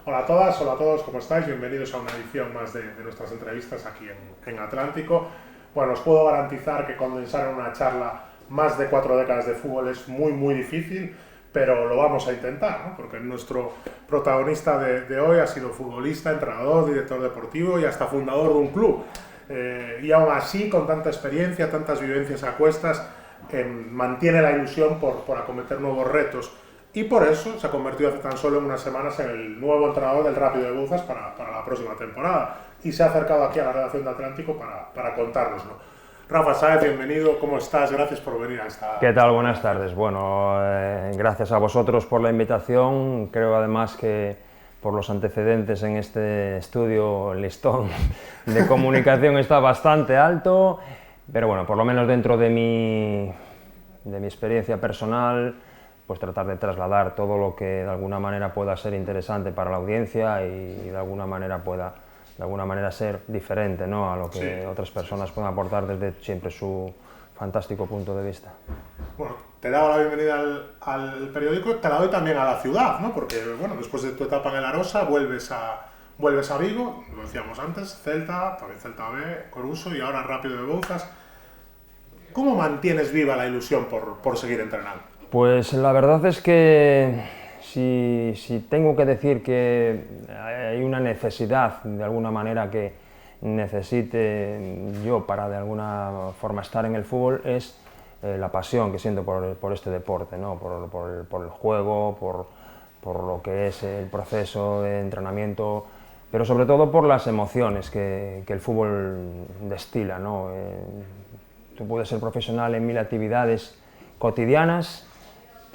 Hola a todas, hola a todos, ¿cómo estáis? Bienvenidos a una edición más de nuestras entrevistas aquí en Atlántico. Bueno, os puedo garantizar que condensar en una charla más de 4 décadas de fútbol es muy difícil, pero lo vamos a intentar, ¿no? Porque nuestro protagonista de hoy ha sido futbolista, entrenador, director deportivo y hasta fundador de un club. Y aún así, con tanta experiencia, tantas vivencias a cuestas, mantiene la ilusión por acometer nuevos retos. Y por eso se ha convertido hace tan solo unas semanas en el nuevo entrenador del Rápido de Bouzas para la próxima temporada. Y se ha acercado aquí a la redacción de Atlántico para contárnoslo. Rafa Sáez, bienvenido, ¿cómo estás? Gracias por venir a esta... ¿Qué tal? Buenas tardes. Bueno, gracias a vosotros por la invitación. Creo además que por los antecedentes en este estudio el listón de comunicación está bastante alto, pero bueno, por lo menos dentro de mi experiencia personal, pues tratar de trasladar todo lo que de alguna manera pueda ser interesante para la audiencia y de alguna manera pueda ser diferente, ¿no?, a lo que otras personas pueden aportar desde siempre su fantástico punto de vista. Bueno, te he dado la bienvenida al periódico, te la doy también a la ciudad, ¿no? Porque, bueno, después de tu etapa en el Arosa vuelves a Vigo, lo decíamos antes, Celta, también Celta B, Coruso y ahora Rápido de Bouzas. ¿Cómo mantienes viva la ilusión por seguir entrenando? Pues la verdad es que si tengo que decir que hay una necesidad, de alguna manera, que necesite yo para de alguna forma estar en el fútbol, es la pasión que siento por este deporte, ¿no? por el juego, por lo que es el proceso de entrenamiento, pero sobre todo por las emociones que el fútbol destila, ¿no? Tú puedes ser profesional en 1000 actividades cotidianas,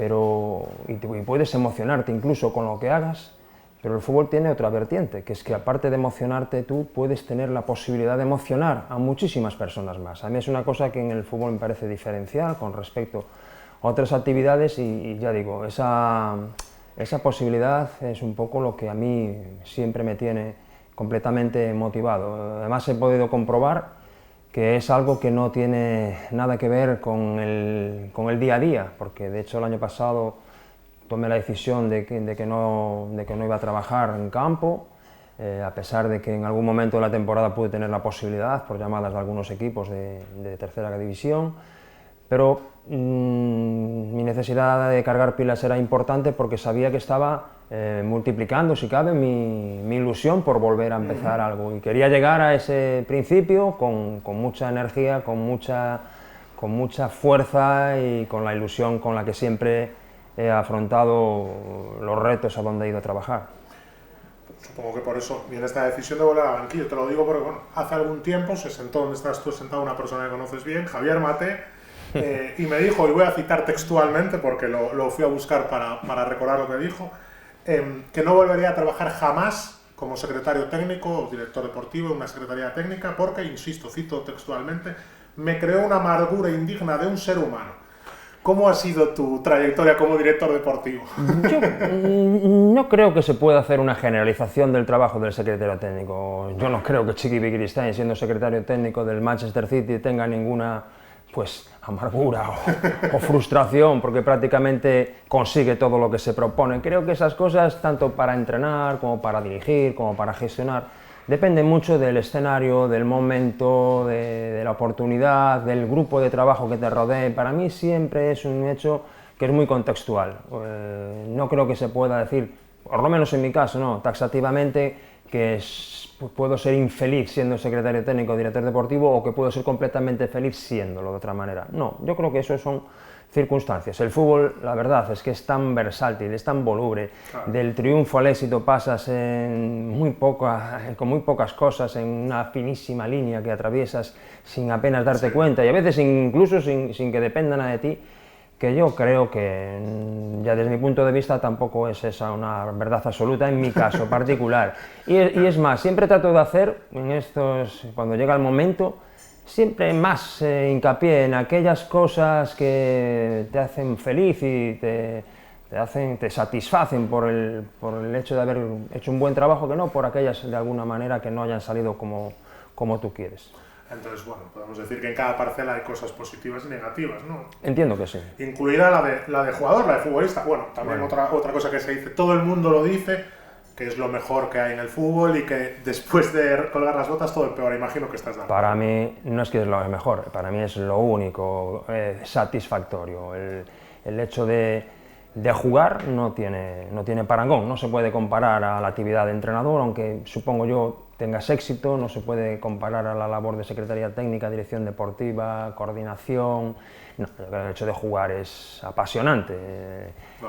y puedes emocionarte incluso con lo que hagas, pero el fútbol tiene otra vertiente, que es que aparte de emocionarte tú puedes tener la posibilidad de emocionar a muchísimas personas más. A mí es una cosa que en el fútbol me parece diferencial con respecto a otras actividades y ya digo, esa posibilidad es un poco lo que a mí siempre me tiene completamente motivado. Además he podido comprobar que es algo que no tiene nada que ver con el día a día, porque de hecho el año pasado tomé la decisión de que no iba a trabajar en campo, a pesar de que en algún momento de la temporada pude tener la posibilidad por llamadas de algunos equipos de tercera división, pero mi necesidad de cargar pilas era importante porque sabía que estaba multiplicando, si cabe, mi ilusión por volver a empezar algo, y quería llegar a ese principio con mucha energía, con mucha fuerza y con la ilusión con la que siempre he afrontado los retos a donde he ido a trabajar. Supongo que por eso viene esta decisión de volver al banquillo. Te lo digo porque, bueno, hace algún tiempo se sentó donde estás tú sentado una persona que conoces bien, Javier Maté, y me dijo, y voy a citar textualmente porque lo fui a buscar para recordar lo que dijo, que no volvería a trabajar jamás como secretario técnico o director deportivo en una secretaría técnica porque, insisto, cito textualmente, me creó una amargura indigna de un ser humano. ¿Cómo ha sido tu trayectoria como director deportivo? Yo no creo que se pueda hacer una generalización del trabajo del secretario técnico. Yo no creo que Chiqui Begiristain, siendo secretario técnico del Manchester City, tenga ninguna amargura o frustración, porque prácticamente consigue todo lo que se propone. Creo que esas cosas, tanto para entrenar, como para dirigir, como para gestionar, dependen mucho del escenario, del momento, de la oportunidad, del grupo de trabajo que te rodee. Para mí siempre es un hecho que es muy contextual. No creo que se pueda decir, por lo menos en mi caso, no, taxativamente, que puedo ser infeliz siendo secretario técnico o director deportivo, o que puedo ser completamente feliz siéndolo de otra manera. No, yo creo que eso son circunstancias. El fútbol, la verdad, es que es tan versátil, es tan voluble. Claro. Del triunfo al éxito pasas con muy pocas cosas, en una finísima línea que atraviesas sin apenas darte cuenta, y a veces incluso sin que dependan de ti, que yo creo que, ya desde mi punto de vista, tampoco es esa una verdad absoluta en mi caso particular. Y es más, siempre trato de hacer, cuando llega el momento, siempre más hincapié en aquellas cosas que te hacen feliz y te satisfacen por el hecho de haber hecho un buen trabajo, que no por aquellas, de alguna manera, que no hayan salido como tú quieres. Entonces, bueno, podemos decir que en cada parcela hay cosas positivas y negativas, ¿no? Entiendo que sí. Incluida la de jugador, la de futbolista. Bueno, también Otra cosa que se dice, todo el mundo lo dice, que es lo mejor que hay en el fútbol y que después de colgar las botas todo empeora. Imagino que estás de acuerdo. Para mí no es que es lo mejor, para mí es lo único satisfactorio. El hecho de jugar no tiene parangón, no se puede comparar a la actividad de entrenador, aunque supongo yo tengas éxito, no se puede comparar a la labor de secretaría técnica, dirección deportiva, coordinación. No, el hecho de jugar es apasionante,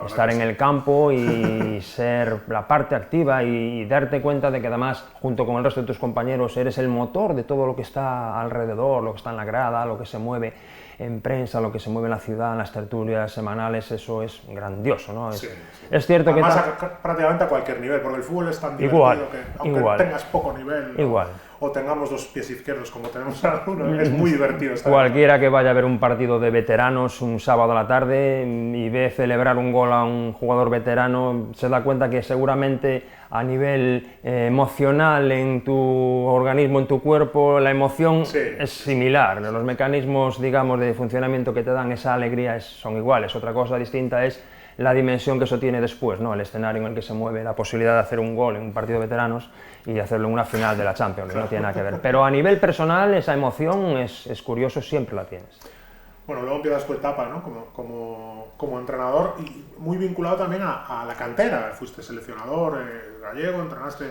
estar en el campo y ser la parte activa y darte cuenta de que además, junto con el resto de tus compañeros, eres el motor de todo lo que está alrededor, lo que está en la grada, lo que se mueve en prensa, lo que se mueve en la ciudad, en las tertulias semanales, eso es grandioso, ¿no? Sí. Es cierto además, que... prácticamente a cualquier nivel, porque el fútbol es tan divertido que aunque tengas poco nivel, ¿no? O tengamos dos pies izquierdos como tenemos algunos, es muy divertido. Cualquiera que vaya a ver un partido de veteranos un sábado a la tarde y ve celebrar un gol a un jugador veterano, se da cuenta que seguramente a nivel emocional en tu organismo, en tu cuerpo, la emoción es similar. Los mecanismos, digamos, de funcionamiento que te dan esa alegría son iguales. Otra cosa distinta es la dimensión que eso tiene después, ¿no? El escenario en el que se mueve la posibilidad de hacer un gol en un partido de veteranos y hacerlo en una final de la Champions, no tiene nada que ver. Pero a nivel personal esa emoción es curioso, siempre la tienes. Bueno, luego empiezas tu etapa, ¿no? como entrenador y muy vinculado también a la cantera. Fuiste seleccionador gallego, entrenaste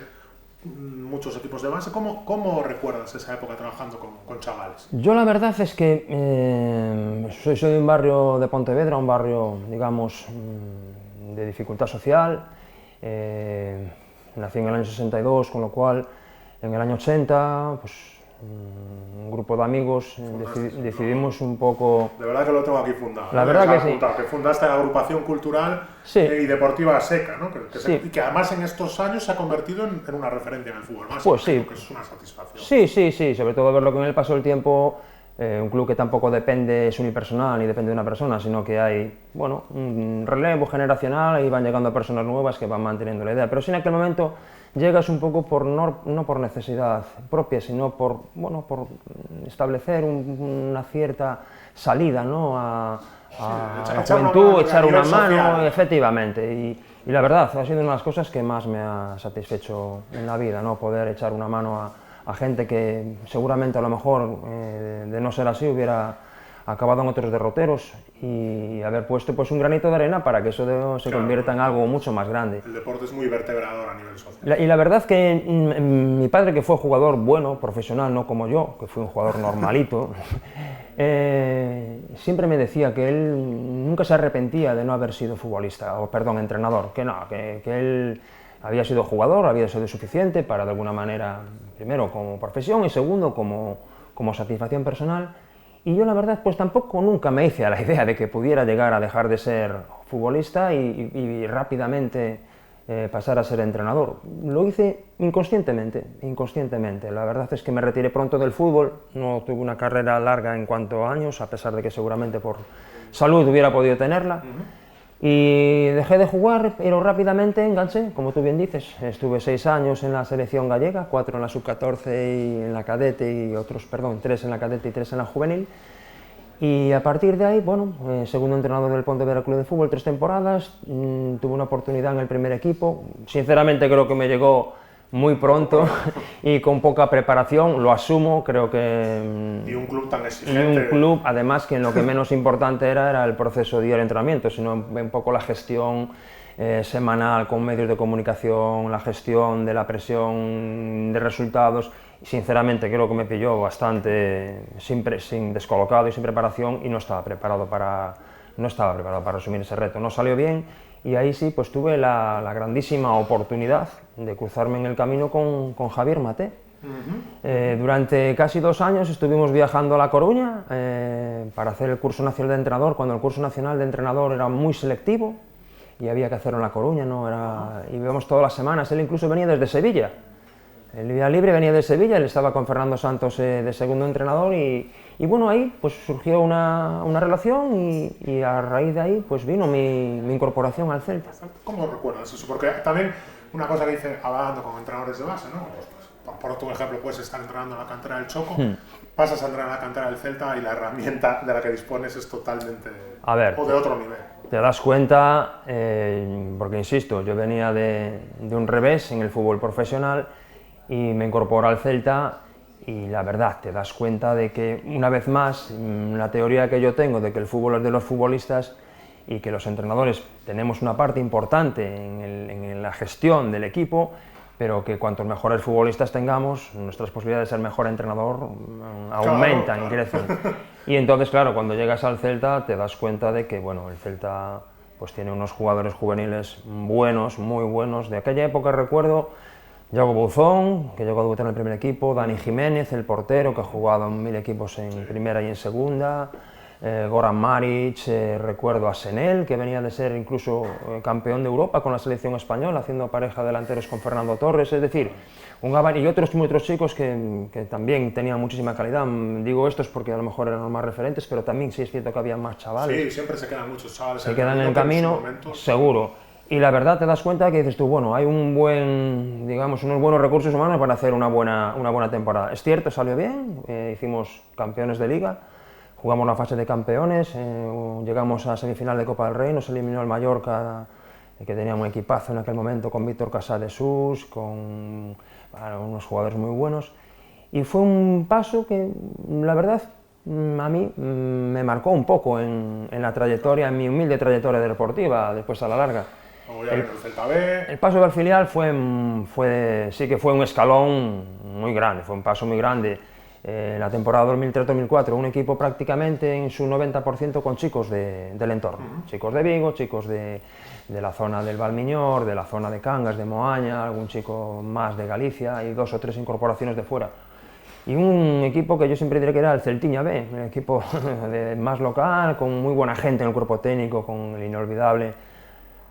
muchos equipos de base. ¿Cómo recuerdas esa época trabajando con chavales? Yo la verdad es que soy de un barrio de Pontevedra, un barrio, digamos, de dificultad social. Nací en el año 62, con lo cual en el año 80, pues un grupo de amigos decidimos un poco... De verdad que lo tengo aquí fundado. La verdad que sí. Que fundaste la agrupación cultural y deportiva SECA, ¿no? Y que además en estos años se ha convertido en una referencia en el fútbol básico, pues sí. Que es una satisfacción. Sí, sobre todo verlo con el paso del tiempo. Un club que tampoco depende, es unipersonal ni depende de una persona, sino que hay, bueno, un relevo generacional y van llegando personas nuevas que van manteniendo la idea. Pero sí, en aquel momento llegas un poco no por necesidad propia, sino por establecer una cierta salida, ¿no? a la juventud, echar una mano, efectivamente. Y la verdad, ha sido una de las cosas que más me ha satisfecho en la vida, ¿no? Poder echar una mano a gente que seguramente a lo mejor de no ser así hubiera acabado en otros derroteros y haber puesto pues un granito de arena para que eso se convierta en algo mucho más grande. El deporte es muy vertebrador a nivel social. Y la verdad que mi padre, que fue jugador bueno, profesional, no como yo, que fui un jugador normalito, siempre me decía que él nunca se arrepentía de no haber sido futbolista, o perdón, entrenador, que él había sido jugador, había sido suficiente para de alguna manera, primero como profesión y segundo como satisfacción personal. Y yo la verdad pues tampoco nunca me hice a la idea de que pudiera llegar a dejar de ser futbolista y rápidamente pasar a ser entrenador. Lo hice inconscientemente. La verdad es que me retiré pronto del fútbol, no tuve una carrera larga en cuanto a años, a pesar de que seguramente por salud hubiera podido tenerla. Y dejé de jugar, pero rápidamente enganché, como tú bien dices. Estuve 6 años en la selección gallega, 4 en la sub-14 y en la cadete, y 3 en la cadete y 3 en la juvenil. Y a partir de ahí, bueno, segundo entrenador del Pontevedra Club de Fútbol, 3 temporadas, tuve una oportunidad en el primer equipo. Sinceramente creo que me llegó muy pronto y con poca preparación, lo asumo, creo que... Y un club tan exigente. Y un club, además, que en lo que menos importante era el proceso diario de entrenamiento, sino un poco la gestión semanal con medios de comunicación, la gestión de la presión de resultados. Y sinceramente creo que me pilló bastante sin descolocado y sin preparación y no estaba preparado para asumir ese reto. No salió bien. Y ahí sí, pues tuve la grandísima oportunidad de cruzarme en el camino con Javier Maté. Durante casi 2 años estuvimos viajando a La Coruña para hacer el curso nacional de entrenador, cuando el curso nacional de entrenador era muy selectivo y había que hacerlo en La Coruña, y íbamos todas las semanas. Él incluso venía desde Sevilla. El día libre venía de Sevilla, él estaba con Fernando Santos de segundo entrenador y bueno, ahí pues surgió una relación y a raíz de ahí pues vino mi incorporación al Celta. ¿Cómo recuerdas eso? Porque también una cosa que dice hablando con entrenadores de base, ¿no? Pues, por otro ejemplo, puedes estar entrenando en la cantera del Choco, pasas a entrenar en la cantera del Celta y la herramienta de la que dispones es totalmente o de otro nivel. te das cuenta, porque insisto, yo venía de un revés en el fútbol profesional y me incorporo al Celta y la verdad, te das cuenta de que una vez más, la teoría que yo tengo de que el fútbol es de los futbolistas y que los entrenadores tenemos una parte importante en la gestión del equipo, pero que cuantos mejores futbolistas tengamos, nuestras posibilidades de ser mejor entrenador aumentan y crecen. Y entonces, claro, cuando llegas al Celta te das cuenta de que, bueno, el Celta pues tiene unos jugadores juveniles buenos, muy buenos. De aquella época recuerdo Yago Bouzón, que llegó a debutar en el primer equipo, Dani Jiménez, el portero, que ha jugado en 1000 equipos en primera y en segunda, Goran Maric, recuerdo a Senel, que venía de ser incluso campeón de Europa con la selección española, haciendo pareja de delanteros con Fernando Torres, es decir, y otros chicos que también tenían muchísima calidad. Digo estos porque a lo mejor eran los más referentes, pero también sí es cierto que había más chavales. Sí, siempre se quedan muchos chavales. Se quedan en el camino, seguro. Y la verdad te das cuenta que dices tú, bueno, hay unos buenos recursos humanos para hacer una buena temporada. Es cierto, salió bien, hicimos campeones de liga, jugamos la fase de campeones, llegamos a semifinal de Copa del Rey, nos eliminó el Mallorca, que tenía un equipazo en aquel momento con Víctor Casadesús, con unos jugadores muy buenos. Y fue un paso que, la verdad, a mí me marcó un poco en la trayectoria, en mi humilde trayectoria deportiva, después a la larga. El paso del filial sí que fue un escalón muy grande, fue un paso muy grande. La temporada 2003-2004, un equipo prácticamente en su 90% con chicos del entorno, chicos de Vigo, chicos de la zona del Valmiñor, de la zona de Cangas, de Moaña, algún chico más de Galicia y 2 o 3 incorporaciones de fuera. Y un equipo que yo siempre diré que era el Celtiña B, un equipo más local, con muy buena gente en el cuerpo técnico, con el inolvidable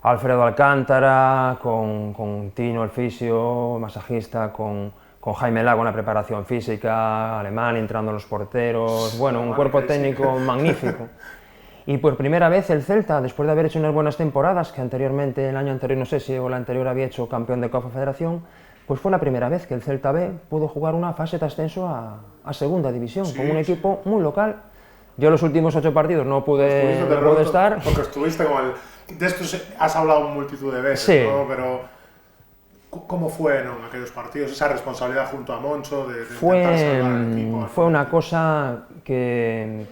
Alfredo Alcántara, con Tino el fisio, masajista, con Jaime Lago en la preparación física, Alemán entrando los porteros, bueno, un cuerpo técnico magnífico. Y por primera vez el Celta, después de haber hecho unas buenas temporadas, que anteriormente, el año anterior, no sé si el anterior había hecho campeón de Copa Federación, pues fue la primera vez que el Celta B pudo jugar una fase de ascenso a segunda división, con un equipo muy local. Yo los últimos 8 partidos no pude estar. Porque estuviste con el... De esto has hablado multitud de veces, sí, ¿no? Pero ¿cómo fue, ¿no?, en aquellos partidos? Esa responsabilidad junto a Moncho de intentar salvar al equipo. Fue una cosa que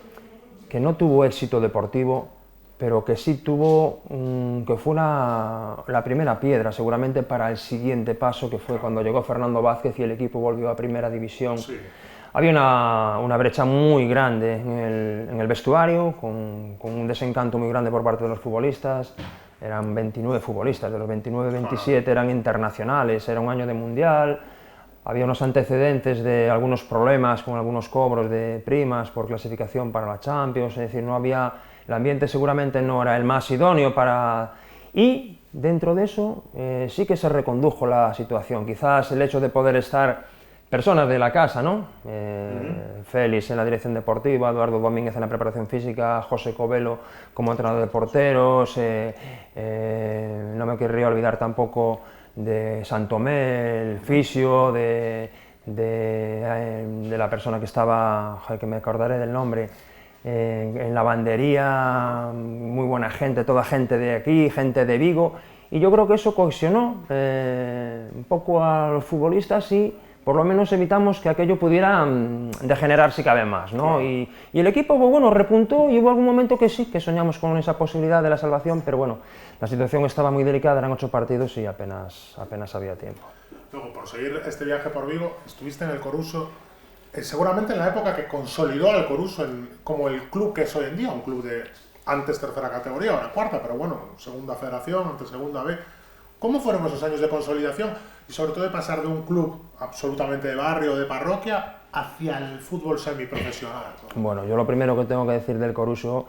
no tuvo éxito deportivo, pero que sí tuvo, que fue la primera piedra seguramente para el siguiente paso, que fue cuando llegó Fernando Vázquez y el equipo volvió a primera división. Sí. Había una brecha muy grande en el vestuario, con un desencanto muy grande por parte de los futbolistas. Eran 29 futbolistas, de los 29, 27 eran internacionales, era un año de mundial. Había unos antecedentes de algunos problemas con algunos cobros de primas por clasificación para la Champions, es decir, no había, el ambiente seguramente no era el más idóneo para... Y dentro de eso sí que se recondujo la situación, quizás el hecho de poder estar personas de la casa, ¿no? Félix en la dirección deportiva, Eduardo Domínguez en la preparación física, José Covelo como entrenador de porteros, no me querría olvidar tampoco de Santomé, el fisio, de la persona que estaba, que me acordaré del nombre, en la lavandería, muy buena gente, toda gente de aquí, gente de Vigo, y yo creo que eso cohesionó un poco a los futbolistas y por lo menos evitamos que aquello pudiera degenerar si cabe más, ¿no? Y el equipo, pues bueno, repuntó y hubo algún momento que sí, que soñamos con esa posibilidad de la salvación, pero bueno, la situación estaba muy delicada, eran 8 partidos y apenas había tiempo. Luego, por seguir este viaje por Vigo, estuviste en el Coruso, seguramente en la época que consolidó al Coruso como el club que es hoy en día, un club de antes tercera categoría, ahora cuarta, pero bueno, segunda federación, antes segunda B. ¿Cómo fueron esos años de consolidación y sobre todo de pasar de un club absolutamente de barrio, de parroquia, hacia el fútbol semiprofesional? Bueno, yo lo primero que tengo que decir del Coruso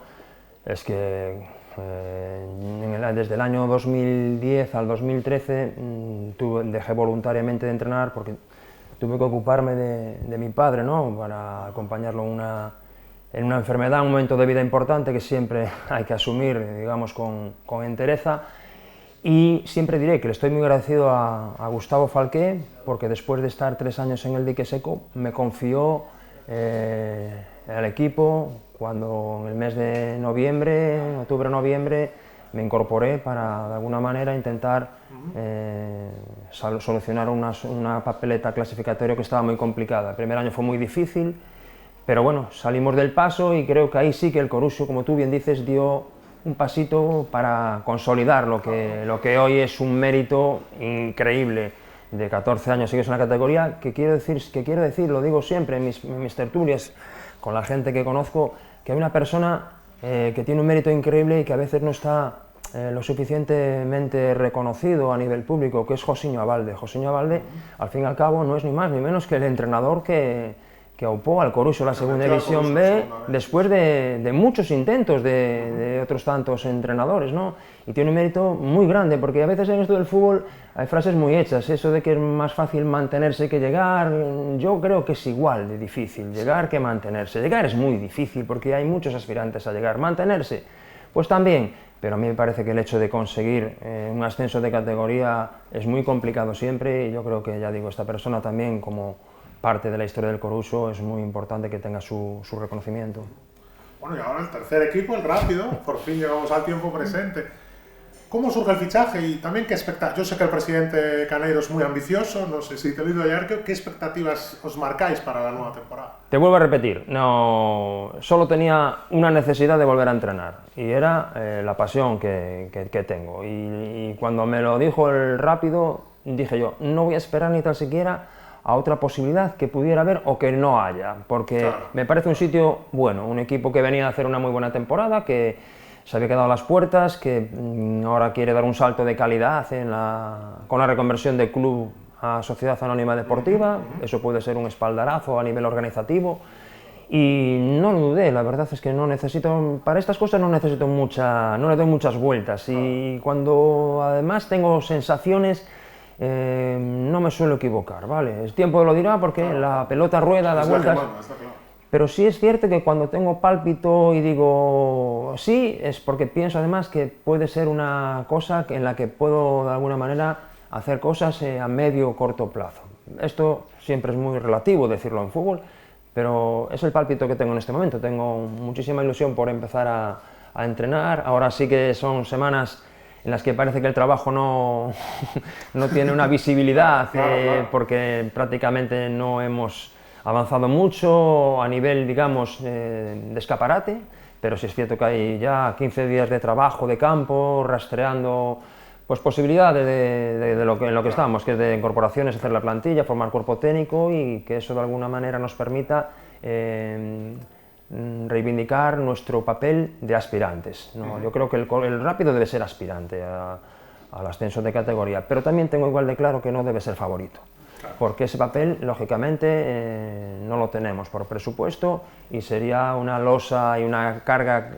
es que desde el año 2010 al 2013 dejé voluntariamente de entrenar porque tuve que ocuparme de mi padre, ¿no?, para acompañarlo en una enfermedad, un momento de vida importante que siempre hay que asumir, digamos, con entereza. Y siempre diré que le estoy muy agradecido a Gustavo Falqué, porque después de estar 3 años en el dique seco, me confió al equipo cuando en el mes de noviembre, octubre-noviembre, me incorporé para de alguna manera intentar solucionar una papeleta clasificatoria que estaba muy complicada. El primer año fue muy difícil, pero bueno, salimos del paso y creo que ahí sí que el Coruso, como tú bien dices, dio un pasito para consolidar lo que hoy es un mérito increíble. De 14 años sigues en la categoría, que quiero decir, lo digo siempre en mis tertulias con la gente que conozco, que hay una persona que tiene un mérito increíble y que a veces no está lo suficientemente reconocido a nivel público, que es Josiño Abalde. Josiño Abalde, al fin y al cabo, no es ni más ni menos que el entrenador que aupó al Coruso la segunda división B después de muchos intentos de otros tantos entrenadores, ¿no? Y tiene un mérito muy grande, porque a veces en esto del fútbol hay frases muy hechas, eso de que es más fácil mantenerse que llegar, yo creo que es igual de difícil llegar que mantenerse. Llegar es muy difícil porque hay muchos aspirantes a llegar, mantenerse, pues también, pero a mí me parece que el hecho de conseguir un ascenso de categoría es muy complicado siempre y yo creo que, ya digo, esta persona también como parte de la historia del Coruso es muy importante que tenga su reconocimiento. Bueno, y ahora el tercer equipo, el Rápido, por fin llegamos al tiempo presente. ¿Cómo surge el fichaje y también qué expectativas? Yo sé que el presidente Caneiro es muy ambicioso, no sé si te lo he oído ayer, ¿qué expectativas os marcáis para la nueva temporada? Te vuelvo a repetir, no, solo tenía una necesidad de volver a entrenar y era la pasión que tengo. Y cuando me lo dijo el Rápido, dije yo, no voy a esperar ni tan siquiera a otra posibilidad que pudiera haber o que no haya, porque claro, me parece un sitio bueno, un equipo que venía a hacer una muy buena temporada, que se había quedado a las puertas, que ahora quiere dar un salto de calidad con la reconversión de club a Sociedad Anónima Deportiva, eso puede ser un espaldarazo a nivel organizativo, y no lo dudé, la verdad es que no necesito, para estas cosas no necesito no le doy muchas vueltas, y cuando además tengo sensaciones, no me suelo equivocar, ¿vale? El tiempo lo dirá porque la pelota rueda, da vueltas. Pero sí es cierto que cuando tengo pálpito y digo sí, es porque pienso además que puede ser una cosa en la que puedo de alguna manera hacer cosas a medio o corto plazo. Esto siempre es muy relativo decirlo en fútbol, pero es el pálpito que tengo en este momento. Tengo muchísima ilusión por empezar a entrenar. Ahora sí que son semanas en las que parece que el trabajo no tiene una visibilidad, porque prácticamente no hemos avanzado mucho a nivel, digamos, de escaparate, pero sí es cierto que hay ya 15 días de trabajo de campo, rastreando pues, posibilidades en lo que estamos, que es de incorporaciones, hacer la plantilla, formar cuerpo técnico y que eso de alguna manera nos permita reivindicar nuestro papel de aspirantes, ¿no? Yo creo que el Rápido debe ser aspirante al ascenso de categoría, pero también tengo igual de claro que no debe ser favorito. Porque ese papel, lógicamente, no lo tenemos por presupuesto y sería una losa y una carga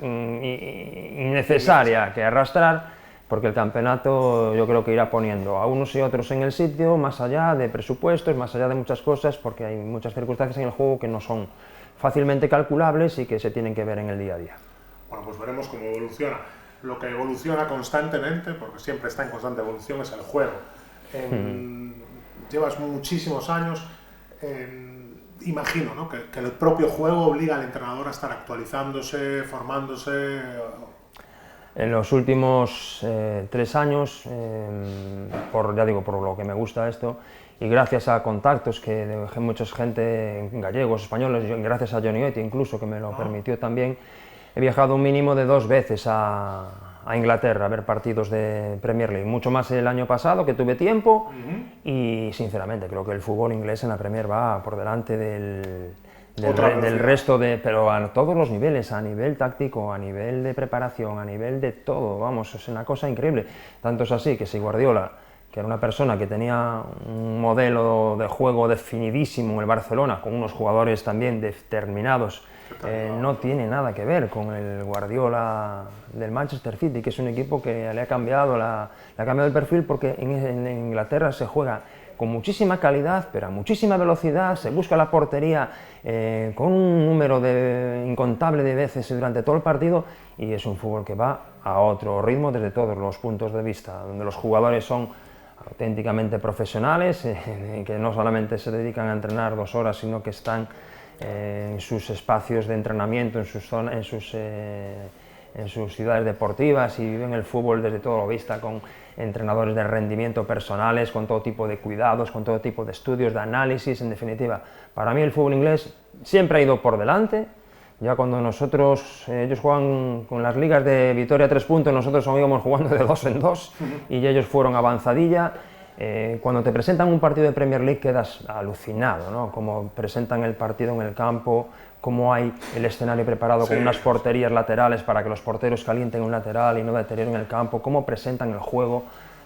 innecesaria que arrastrar, porque el campeonato yo creo que irá poniendo a unos y otros en el sitio, más allá de presupuestos, más allá de muchas cosas, porque hay muchas circunstancias en el juego que no son fácilmente calculables y que se tienen que ver en el día a día. Bueno, pues veremos cómo evoluciona. Lo que evoluciona constantemente, porque siempre está en constante evolución, es el juego. Llevas muchísimos años, imagino, ¿no? que el propio juego obliga al entrenador a estar actualizándose, formándose. En los últimos 3 años, ya digo, por lo que me gusta esto, y gracias a contactos que dejé mucha gente, gallegos, españoles, gracias a Johnny Oiti incluso, que me lo permitió también, he viajado un mínimo de 2 veces a Inglaterra a ver partidos de Premier League, mucho más el año pasado que tuve tiempo y sinceramente creo que el fútbol inglés en la Premier va por delante del resto pero a todos los niveles, a nivel táctico, a nivel de preparación, a nivel de todo, vamos, es una cosa increíble, tanto es así que si Guardiola, que era una persona que tenía un modelo de juego definidísimo en el Barcelona, con unos jugadores también determinados, no tiene nada que ver con el Guardiola del Manchester City, que es un equipo que le ha cambiado el perfil, porque en Inglaterra se juega con muchísima calidad, pero a muchísima velocidad, se busca la portería con un número incontable de veces durante todo el partido, y es un fútbol que va a otro ritmo desde todos los puntos de vista, donde los jugadores son auténticamente profesionales, que no solamente se dedican a entrenar 2 horas, sino que están en sus espacios de entrenamiento, en sus en sus ciudades deportivas y viven el fútbol desde todo lo vista, con entrenadores de rendimiento personales, con todo tipo de cuidados, con todo tipo de estudios, de análisis. En definitiva, para mí el fútbol inglés siempre ha ido por delante. Ya cuando ellos juegan con las ligas de Vitoria 3 puntos, nosotros íbamos jugando de 2 en 2 y ellos fueron avanzadilla. Cuando te presentan un partido de Premier League quedas alucinado, ¿no? Cómo presentan el partido en el campo, cómo hay el escenario preparado con unas porterías laterales para que los porteros calienten un lateral y no deterioren el campo, cómo presentan el juego.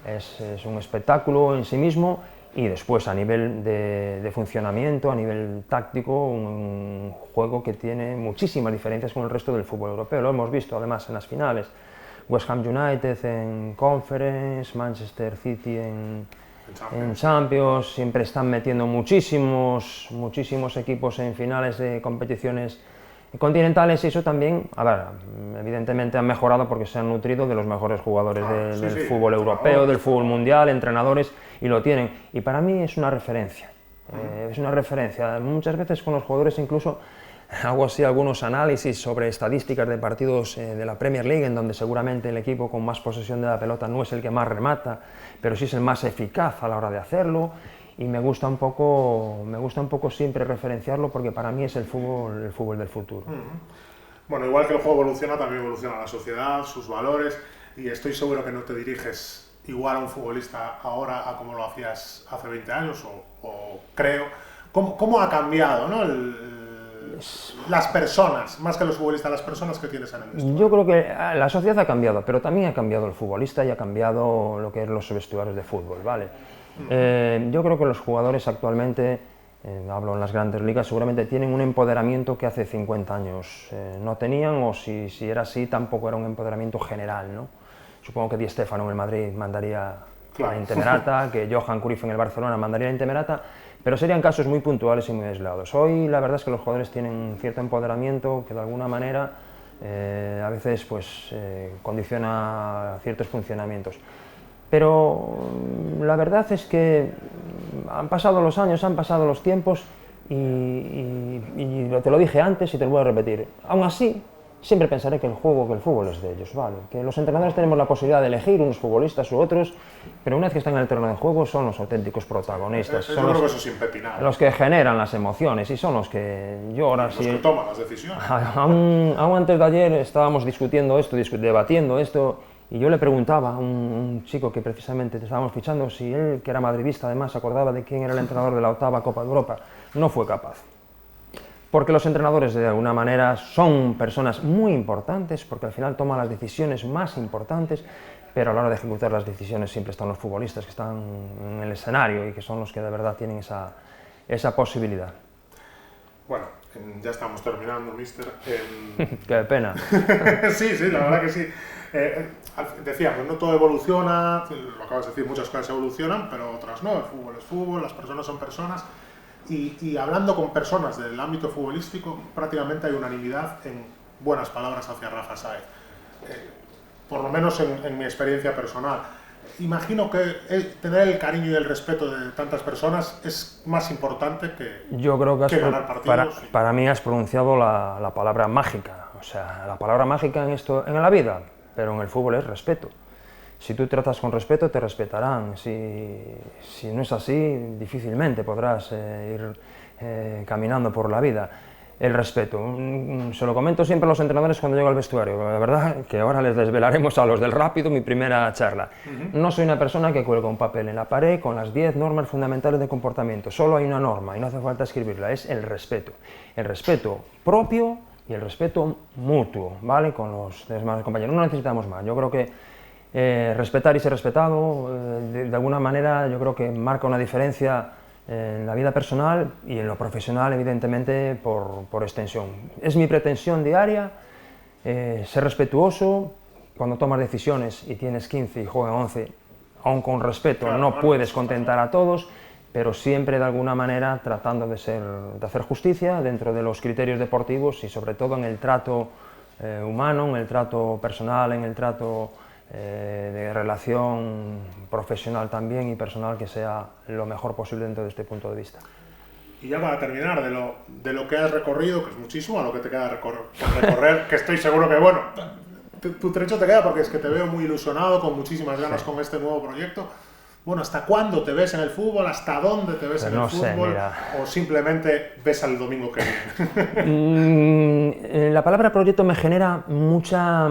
Es un espectáculo en sí mismo. Y después, a nivel de funcionamiento, a nivel táctico, un juego que tiene muchísimas diferencias con el resto del fútbol europeo. Lo hemos visto además en las finales. West Ham United en Conference, Manchester City en Champions, siempre están metiendo muchísimos equipos en finales de competiciones continentales, y eso también, evidentemente han mejorado porque se han nutrido de los mejores jugadores del fútbol europeo, del fútbol mundial, entrenadores, y lo tienen. Y para mí es una referencia, Muchas veces con los jugadores incluso hago así algunos análisis sobre estadísticas de partidos de la Premier League, en donde seguramente el equipo con más posesión de la pelota no es el que más remata, pero sí es el más eficaz a la hora de hacerlo. Y me gusta un poco siempre referenciarlo, porque para mí es el fútbol del futuro. Bueno, igual que el juego evoluciona, también evoluciona la sociedad, sus valores, y estoy seguro que no te diriges igual a un futbolista ahora a como lo hacías hace 20 años, o creo. ¿Cómo ha cambiado, ¿no? Las personas, más que los futbolistas, las personas que tienes en el vestuario? Yo creo que la sociedad ha cambiado, pero también ha cambiado el futbolista y ha cambiado lo que es los vestuarios de fútbol, ¿vale? Yo creo que los jugadores actualmente, hablo en las grandes ligas, seguramente tienen un empoderamiento que hace 50 años no tenían, o si era así, tampoco era un empoderamiento general, ¿no? Supongo que Di Stéfano en el Madrid mandaría la Intemerata, que Johan Cruyff en el Barcelona mandaría la Intemerata, pero serían casos muy puntuales y muy aislados. Hoy la verdad es que los jugadores tienen cierto empoderamiento que de alguna manera a veces condiciona ciertos funcionamientos. Pero la verdad es que han pasado los años, han pasado los tiempos, y te lo dije antes y te lo voy a repetir. Aún así, siempre pensaré que el fútbol es de ellos, ¿vale? Que los entrenadores tenemos la posibilidad de elegir unos futbolistas u otros, pero una vez que están en el terreno de juego son los auténticos protagonistas. Yo creo que eso es impepinable. Los que generan las emociones y son los que lloran. Los que toman las decisiones. Aún antes de ayer estábamos discutiendo esto, debatiendo esto, y yo le preguntaba a un chico que precisamente estábamos fichando si él, que era madridista además, se acordaba de quién era el entrenador de la 8ª Copa de Europa. No fue capaz. Porque los entrenadores de alguna manera son personas muy importantes, porque al final toman las decisiones más importantes, pero a la hora de ejecutar las decisiones siempre están los futbolistas que están en el escenario y que son los que de verdad tienen esa posibilidad. Bueno, ya estamos terminando, mister. Qué pena. Sí, la verdad que sí. Decíamos, no todo evoluciona, lo acabas de decir, muchas cosas evolucionan, pero otras no. El fútbol es fútbol, las personas son personas. Y hablando con personas del ámbito futbolístico, prácticamente hay unanimidad en buenas palabras hacia Rafa Sáez. Por lo menos en mi experiencia personal. Imagino que tener el cariño y el respeto de tantas personas es más importante que, yo creo que ganar partidos. Para mí has pronunciado la palabra mágica. O sea, la palabra mágica en la vida, pero en el fútbol es respeto. Si tú tratas con respeto, te respetarán. Si no es así, difícilmente podrás ir caminando por la vida. El respeto. Se lo comento siempre a los entrenadores cuando llego al vestuario. La verdad que ahora les desvelaremos a los del Rápido mi primera charla. No soy una persona que cuelga un papel en la pared con las 10 normas fundamentales de comportamiento. Solo hay una norma y no hace falta escribirla, es el respeto. El respeto propio y el respeto mutuo, ¿vale? Con los demás compañeros. No necesitamos más. Yo creo que respetar y ser respetado, de alguna manera, yo creo que marca una diferencia en la vida personal y en lo profesional, evidentemente, por extensión. Es mi pretensión diaria, ser respetuoso. Cuando tomas decisiones y tienes 15 y juegan 11, aun con respeto, claro, no puedes contentar a todos, pero siempre de alguna manera tratando de hacer justicia dentro de los criterios deportivos y sobre todo en el trato humano, en el trato personal, en el trato de relación profesional también y personal, que sea lo mejor posible dentro de este punto de vista. Y ya para terminar, de lo que has recorrido, que es muchísimo, a lo que te queda por recorrer, que estoy seguro que, bueno, tu trecho te queda porque es que te veo muy ilusionado, con muchísimas ganas con este nuevo proyecto. Bueno, ¿hasta cuándo te ves en el fútbol? ¿Hasta dónde te ves en el fútbol? ¿O simplemente ves al domingo que viene? La palabra proyecto me genera mucha...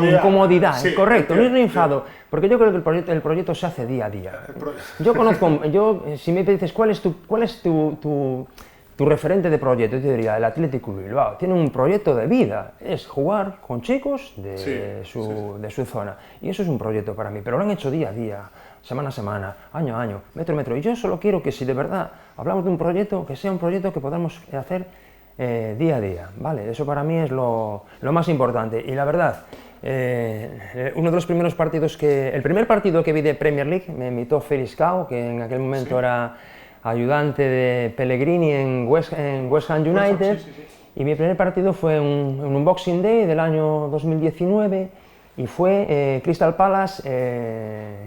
incomodidad, sí, correcto, no es enfado, porque yo creo que el proyecto se hace día a día. Si me dices cuál es tu referente de proyecto, yo te diría el Athletic Bilbao. Tiene un proyecto de vida, es jugar con chicos de su zona, y eso es un proyecto para mí, pero lo han hecho día a día, semana a semana, año a año, metro a metro, y yo solo quiero que si de verdad hablamos de un proyecto, que sea un proyecto que podamos hacer día a día, ¿vale? Eso para mí es lo más importante, y la verdad, uno de los primeros partidos el primer partido que vi de Premier League me invitó Felix Cao, que en aquel momento era ayudante de Pellegrini en West Ham United, y mi primer partido fue un Boxing Day del año 2019, y fue Crystal Palace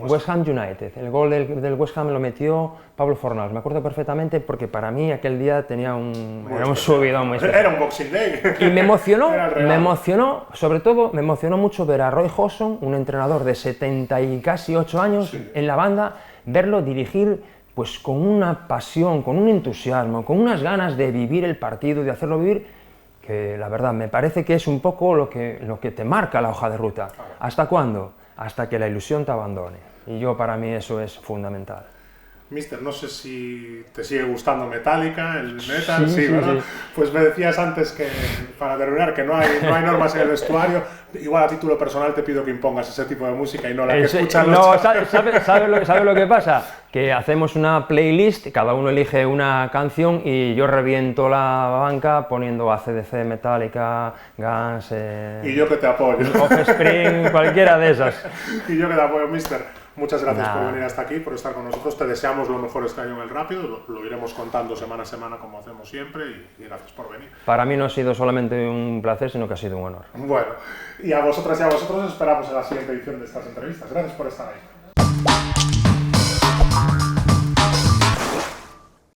West Ham United. El gol del West Ham lo metió Pablo Fornals, me acuerdo perfectamente porque para mí aquel día tenía un subidón muy especial. Era un Boxing Day. Y me emocionó, sobre todo me emocionó mucho ver a Roy Hodgson, un entrenador de 70 y casi 8 años en la banda, verlo dirigir pues con una pasión, con un entusiasmo, con unas ganas de vivir el partido, de hacerlo vivir, que la verdad me parece que es un poco lo que te marca la hoja de ruta. ¿Hasta cuándo? Hasta que la ilusión te abandone. Y para mí eso es fundamental. Mister, no sé si te sigue gustando Metallica, el metal, sí, ¿verdad? Sí. Pues me decías antes que, para terminar, que no hay normas en el vestuario. Igual a título personal te pido que impongas ese tipo de música y no la que escuchan los chavales. ¿Sabes lo que pasa? Que hacemos una playlist, cada uno elige una canción y yo reviento la banca poniendo AC/DC, Metallica, Guns... y yo que te apoyo. Offspring, cualquiera de esas. Y yo que te apoyo, mister. Muchas gracias por venir hasta aquí, por estar con nosotros. Te deseamos lo mejor este año en el Rápido. Lo iremos contando semana a semana como hacemos siempre y gracias por venir. Para mí no ha sido solamente un placer, sino que ha sido un honor. Bueno, y a vosotras y a vosotros esperamos en la siguiente edición de estas entrevistas. Gracias por estar ahí.